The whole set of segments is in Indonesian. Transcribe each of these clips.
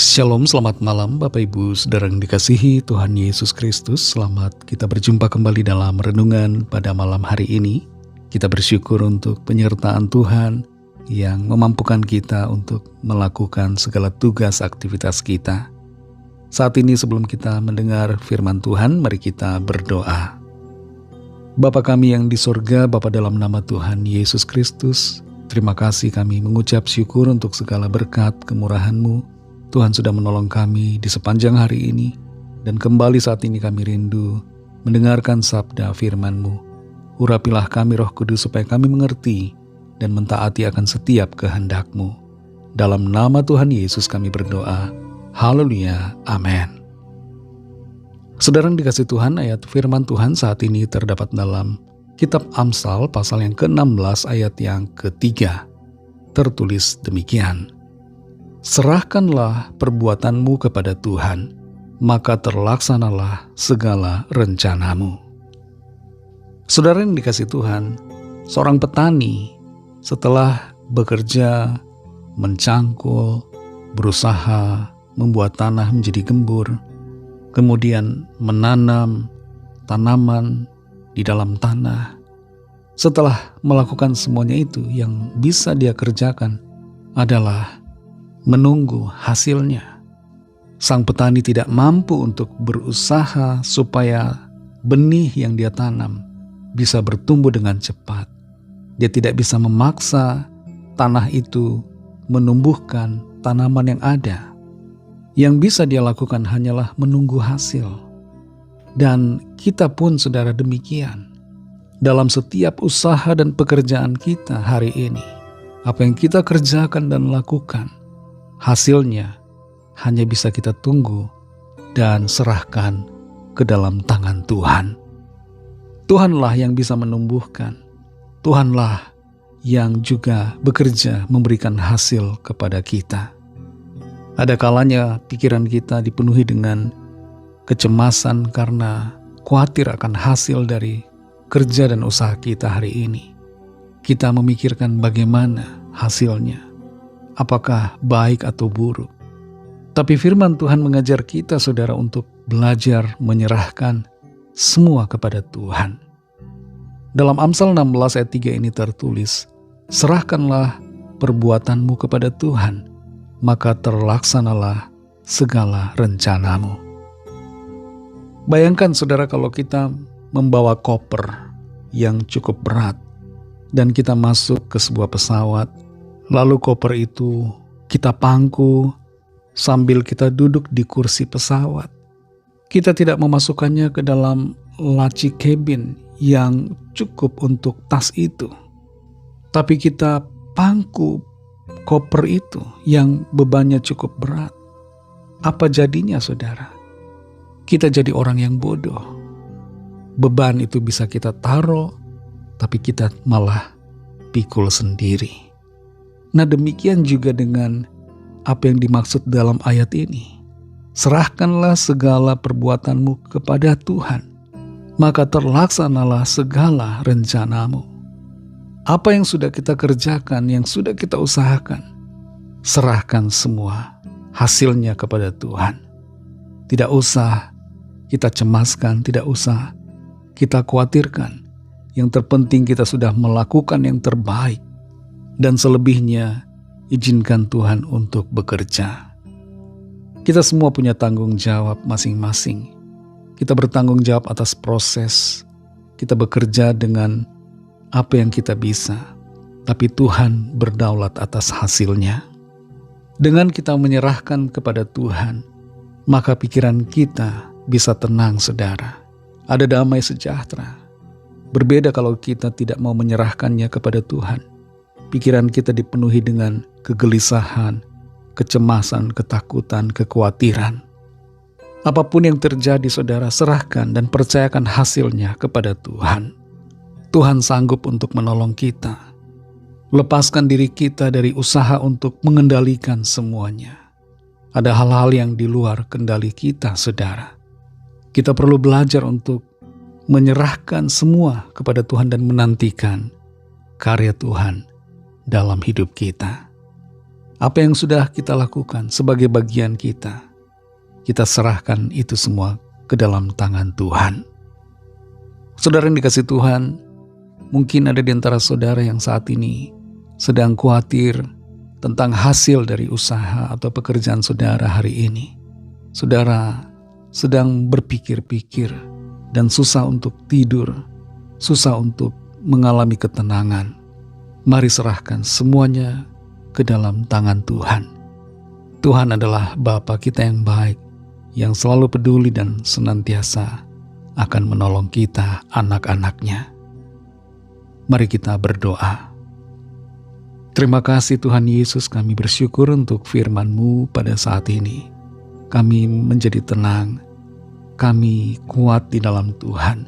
Shalom, selamat malam Bapak Ibu Saudara yang dikasihi Tuhan Yesus Kristus. Selamat kita berjumpa kembali dalam renungan pada malam hari ini. Kita bersyukur untuk penyertaan Tuhan yang memampukan kita untuk melakukan segala tugas aktivitas kita. Saat ini sebelum kita mendengar firman Tuhan, mari kita berdoa. Bapa kami yang di sorga, Bapa dalam nama Tuhan Yesus Kristus, terima kasih kami mengucap syukur untuk segala berkat kemurahan-Mu. Tuhan sudah menolong kami di sepanjang hari ini, dan kembali saat ini kami rindu mendengarkan sabda firman-Mu. Urapilah kami Roh Kudus supaya kami mengerti dan mentaati akan setiap kehendak-Mu. Dalam nama Tuhan Yesus kami berdoa. Haleluya. Amin. Saudara yang dikasihi Tuhan, ayat firman Tuhan saat ini terdapat dalam Kitab Amsal pasal yang ke-16 ayat yang ke-3. Tertulis demikian. Serahkanlah perbuatanmu kepada Tuhan, maka terlaksanalah segala rencanamu. Saudara yang dikasihi Tuhan, seorang petani setelah bekerja, mencangkul, berusaha membuat tanah menjadi gembur, kemudian menanam tanaman di dalam tanah. Setelah melakukan semuanya itu, yang bisa dia kerjakan adalah menunggu hasilnya. Sang petani tidak mampu untuk berusaha supaya benih yang dia tanam bisa bertumbuh dengan cepat. Dia tidak bisa memaksa tanah itu menumbuhkan tanaman yang ada. Yang bisa dia lakukan hanyalah menunggu hasil. Dan kita pun saudara demikian. Dalam setiap usaha dan pekerjaan kita hari ini, apa yang kita kerjakan dan lakukan, hasilnya hanya bisa kita tunggu dan serahkan ke dalam tangan Tuhan. Tuhanlah yang bisa menumbuhkan. Tuhanlah yang juga bekerja memberikan hasil kepada kita. Ada kalanya pikiran kita dipenuhi dengan kecemasan karena khawatir akan hasil dari kerja dan usaha kita hari ini. Kita memikirkan bagaimana hasilnya. Apakah baik atau buruk? Tapi firman Tuhan mengajar kita saudara untuk belajar menyerahkan semua kepada Tuhan. Dalam Amsal 16 ayat 3 ini tertulis, serahkanlah perbuatanmu kepada Tuhan, maka terlaksanalah segala rencanamu. Bayangkan saudara kalau kita membawa koper yang cukup berat dan kita masuk ke sebuah pesawat. Lalu koper itu kita pangku sambil kita duduk di kursi pesawat. Kita tidak memasukkannya ke dalam laci kabin yang cukup untuk tas itu. Tapi kita pangku koper itu yang bebannya cukup berat. Apa jadinya saudara? Kita jadi orang yang bodoh. Beban itu bisa kita taruh, tapi kita malah pikul sendiri. Nah demikian juga dengan apa yang dimaksud dalam ayat ini. Serahkanlah segala perbuatanmu kepada Tuhan, maka terlaksanalah segala rencanamu. Apa yang sudah kita kerjakan, yang sudah kita usahakan, serahkan semua hasilnya kepada Tuhan. Tidak usah kita cemaskan, tidak usah kita khawatirkan. Yang terpenting kita sudah melakukan yang terbaik. Dan selebihnya, izinkan Tuhan untuk bekerja. Kita semua punya tanggung jawab masing-masing. Kita bertanggung jawab atas proses. Kita bekerja dengan apa yang kita bisa. Tapi Tuhan berdaulat atas hasilnya. Dengan kita menyerahkan kepada Tuhan, maka pikiran kita bisa tenang saudara. Ada damai sejahtera. Berbeda kalau kita tidak mau menyerahkannya kepada Tuhan. Pikiran kita dipenuhi dengan kegelisahan, kecemasan, ketakutan, kekhawatiran. Apapun yang terjadi saudara, serahkan dan percayakan hasilnya kepada Tuhan. Tuhan sanggup untuk menolong kita. Lepaskan diri kita dari usaha untuk mengendalikan semuanya. Ada hal-hal yang di luar kendali kita saudara. Kita perlu belajar untuk menyerahkan semua kepada Tuhan dan menantikan karya Tuhan dalam hidup kita. Apa yang sudah kita lakukan sebagai bagian kita serahkan itu semua ke dalam tangan Tuhan. Saudara yang dikasihi Tuhan, mungkin ada di antara saudara yang saat ini sedang khawatir tentang hasil dari usaha atau pekerjaan saudara hari ini. Saudara sedang berpikir-pikir dan susah untuk tidur, susah untuk mengalami ketenangan. Mari serahkan semuanya ke dalam tangan Tuhan. Tuhan adalah Bapa kita yang baik, yang selalu peduli dan senantiasa akan menolong kita, anak-anaknya. Mari kita berdoa. Terima kasih Tuhan Yesus, kami bersyukur untuk firman-Mu pada saat ini. Kami menjadi tenang, kami kuat di dalam Tuhan,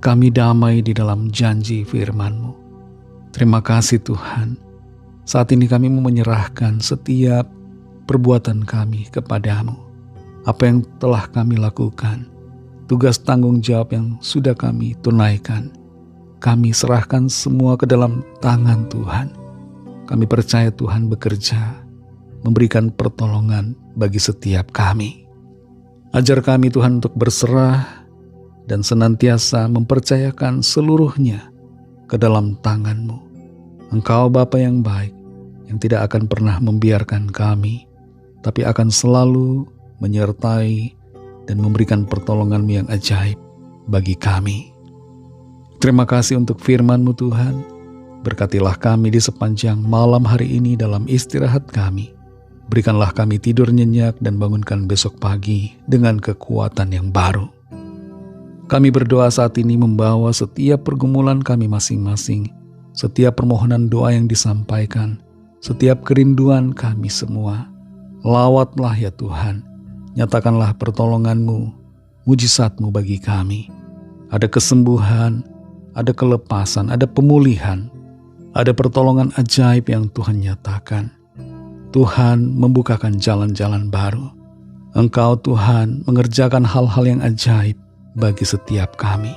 kami damai di dalam janji firman-Mu. Terima kasih Tuhan, saat ini kami mau menyerahkan setiap perbuatan kami kepadamu. Apa yang telah kami lakukan, tugas tanggung jawab yang sudah kami tunaikan, kami serahkan semua ke dalam tangan Tuhan. Kami percaya Tuhan bekerja, memberikan pertolongan bagi setiap kami. Ajar kami Tuhan untuk berserah dan senantiasa mempercayakan seluruhnya ke dalam tangan-Mu. Engkau Bapa yang baik, yang tidak akan pernah membiarkan kami, tapi akan selalu menyertai dan memberikan pertolongan-Mu yang ajaib bagi kami. Terima kasih untuk firman-Mu Tuhan. Berkatilah kami di sepanjang malam hari ini dalam istirahat kami. Berikanlah kami tidur nyenyak dan bangunkan besok pagi dengan kekuatan yang baru. Kami berdoa saat ini membawa setiap pergumulan kami masing-masing, setiap permohonan doa yang disampaikan, setiap kerinduan kami semua. Lawatlah ya Tuhan, nyatakanlah pertolongan-Mu, mujizat-Mu bagi kami. Ada kesembuhan, ada kelepasan, ada pemulihan, ada pertolongan ajaib yang Tuhan nyatakan. Tuhan membukakan jalan-jalan baru. Engkau Tuhan mengerjakan hal-hal yang ajaib bagi setiap kami.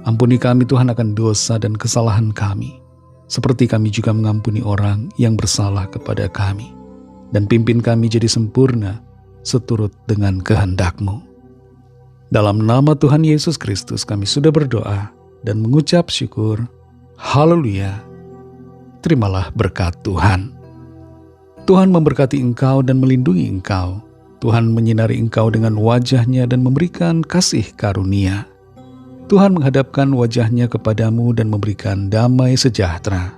Ampuni kami Tuhan akan dosa dan kesalahan kami, seperti kami juga mengampuni orang yang bersalah kepada kami. Dan pimpin kami jadi sempurna seturut dengan kehendak-Mu. Dalam nama Tuhan Yesus Kristus kami sudah berdoa dan mengucap syukur. Haleluya. Terimalah berkat Tuhan. Tuhan memberkati engkau dan melindungi engkau. Tuhan menyinari engkau dengan wajah-Nya dan memberikan kasih karunia. Tuhan menghadapkan wajah-Nya kepadamu dan memberikan damai sejahtera.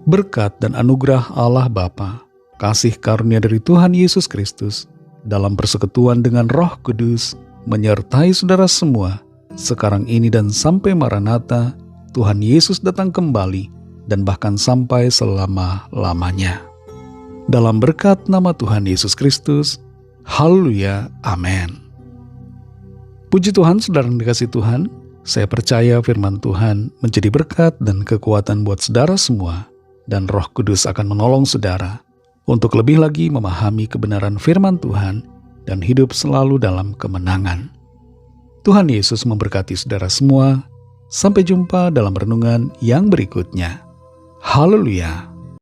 Berkat dan anugerah Allah Bapa, kasih karunia dari Tuhan Yesus Kristus, dalam persekutuan dengan Roh Kudus, menyertai saudara semua, sekarang ini dan sampai Maranatha, Tuhan Yesus datang kembali, dan bahkan sampai selama-lamanya. Dalam berkat nama Tuhan Yesus Kristus, haleluya, amin. Puji Tuhan, saudara yang dikasihi Tuhan, saya percaya firman Tuhan menjadi berkat dan kekuatan buat saudara semua, dan Roh Kudus akan menolong saudara untuk lebih lagi memahami kebenaran firman Tuhan dan hidup selalu dalam kemenangan. Tuhan Yesus memberkati saudara semua. Sampai jumpa dalam renungan yang berikutnya. Haleluya.